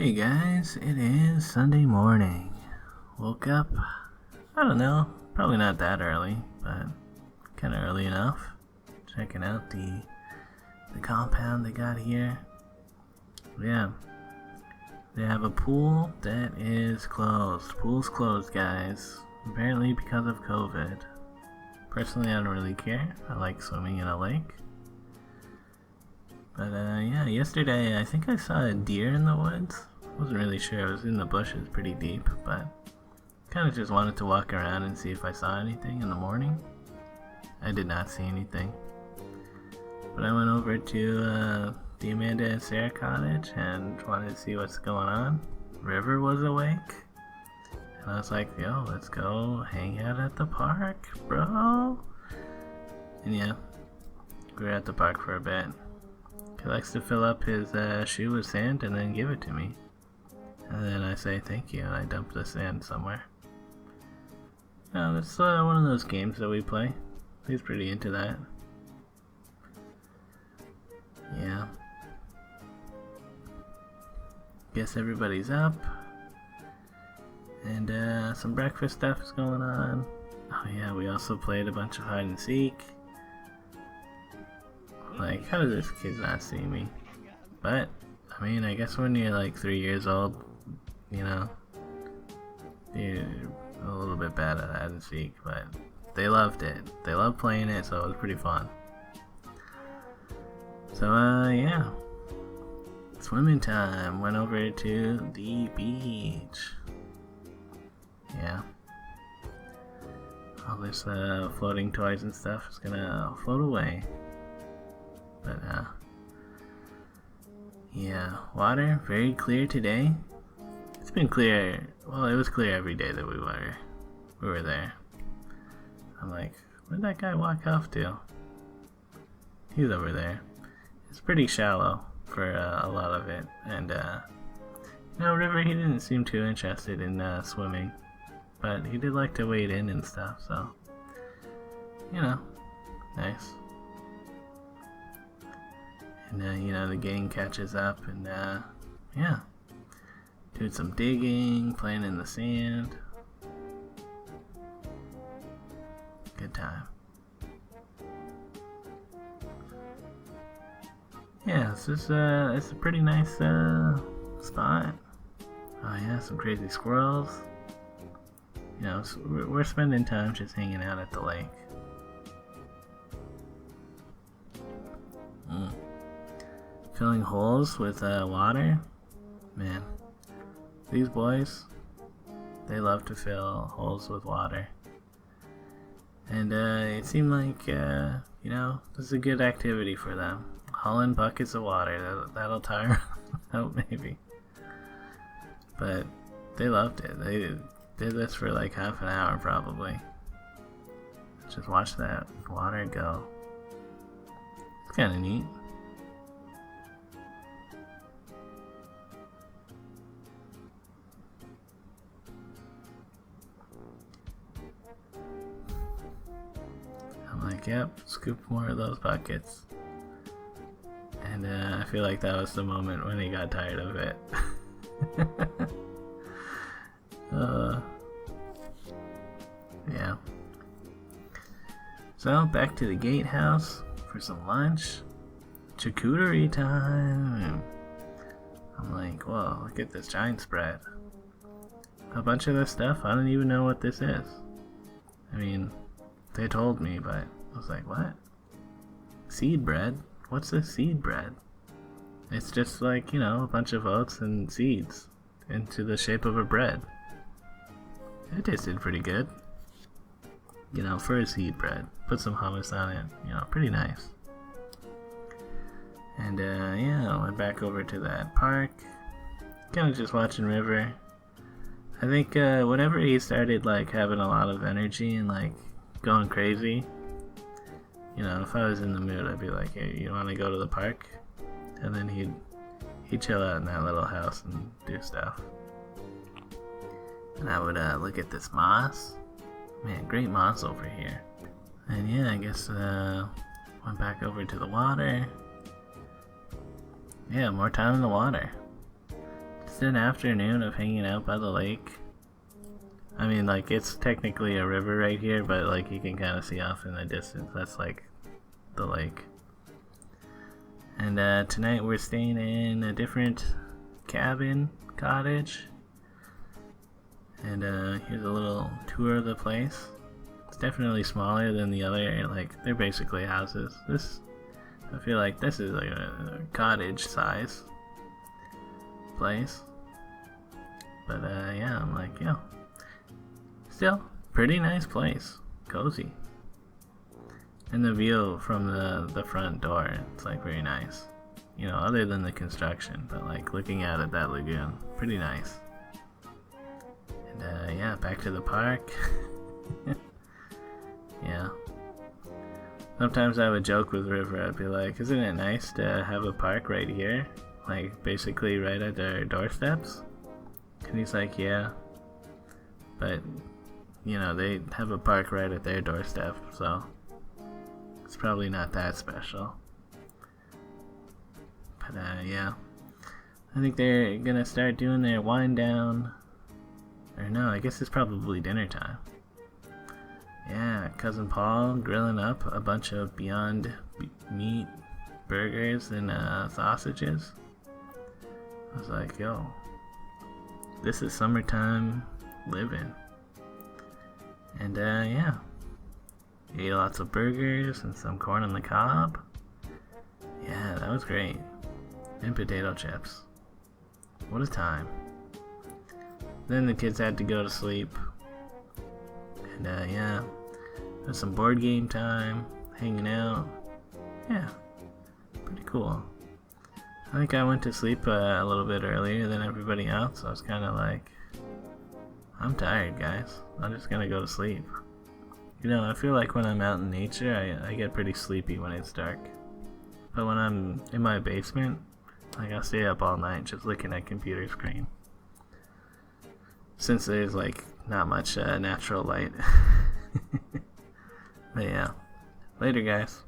Hey guys, it is Sunday morning. Woke up, I don't know, probably not that early, but kind of early enough. Checking out the compound they got here. Yeah, they have a pool that is closed. Pool's closed, guys. Apparently because of COVID. Personally, I don't really care. I like swimming in a lake. But yeah, yesterday I think I saw a deer in the woods. Wasn't really sure. It was in the bushes pretty deep, but kind of just wanted to walk around and see if I saw anything in the morning. I did not see anything. But I went over to the Amanda and Sarah cottage and wanted to see what's going on. River was awake. And I was like, yo, let's go hang out at the park, bro. And yeah, we were at the park for a bit. He likes to fill up his shoe with sand and then give it to me. And then I say thank you and I dump the sand somewhere. No, that's one of those games that we play. He's pretty into that. Yeah. Guess everybody's up. And some breakfast stuff is going on. Oh yeah, we also played a bunch of hide and seek. Like, how does this kid not see me? But, I mean, I guess when you're like 3 years old, you know, you're a little bit bad at hide and seek, but they loved it. They loved playing it, so it was pretty fun. So, yeah. Swimming time. Went over to the beach. Yeah. All this floating toys and stuff is gonna float away. But yeah, water very clear today. It's been clear. Well, it was clear every day that we were there. I'm like, where'd that guy walk off to? He's over there. It's pretty shallow for a lot of it, and River, he didn't seem too interested in swimming, but he did like to wade in and stuff. So, nice. And the gang catches up and yeah, doing some digging, playing in the sand. Good time. Yeah, it's a pretty nice spot. Oh yeah, some crazy squirrels. So we're spending time just hanging out at the lake. Filling holes with water. Man, these boys, they love to fill holes with water. And it seemed like, this is a good activity for them. Hauling buckets of water, that'll tire out maybe. But they loved it. They did this for like half an hour probably. Just watch that water go. It's kind of neat. I'm like, yep, scoop more of those buckets. And I feel like that was the moment when he got tired of it. Yeah. So, back to the gatehouse for some lunch. Charcuterie time. I'm like, whoa, look at this giant spread. A bunch of this stuff, I don't even know what this is. I mean, they told me, but I was like, what? Seed bread? What's this seed bread? It's just like, a bunch of oats and seeds into the shape of a bread. It tasted pretty good. For a seed bread. Put some hummus on it. Pretty nice. And yeah, went back over to that park. Kind of just watching River. I think whenever he started like having a lot of energy and like going crazy, if I was in the mood, I'd be like, hey, you want to go to the park? And then he'd chill out in that little house and do stuff. And I would look at this moss. Man, great moss over here. And yeah, I guess went back over to the water. Yeah, more time in the water. Just Just an afternoon of hanging out by the lake. I mean, like, it's technically a river right here, but like you can kind of see off in the distance. That's like the lake. And tonight we're staying in a different cottage. And here's a little tour of the place. It's definitely smaller than the other, like, they're basically houses. I feel like this is like a cottage size place. But yeah, I'm like, yeah. Still, pretty nice place. Cozy. And the view from the front door, it's like very nice. You know, other than the construction, but like looking out at that lagoon, pretty nice. And yeah, back to the park. Yeah. Sometimes I would joke with River, I'd be like, isn't it nice to have a park right here? Like, basically right at their doorsteps? And he's like, yeah. But, you know, they have a park right at their doorstep, so it's probably not that special. But, yeah. I think they're gonna start doing their wind down. Or no, I guess it's probably dinner time. Yeah, Cousin Paul grilling up a bunch of Beyond Meat burgers and sausages. I was like, yo, this is summertime living. And yeah, ate lots of burgers and some corn on the cob. Yeah, that was great. And potato chips. What a time. Then the kids had to go to sleep. And yeah, there's some board game time, hanging out. Yeah, pretty cool. I think I went to sleep a little bit earlier than everybody else. I was kind of like, I'm tired, guys. I'm just gonna go to sleep. You know, I feel like when I'm out in nature, I get pretty sleepy when it's dark. But when I'm in my basement, like, I'll stay up all night just looking at computer screen. Since there's like not much natural light. But yeah, later guys.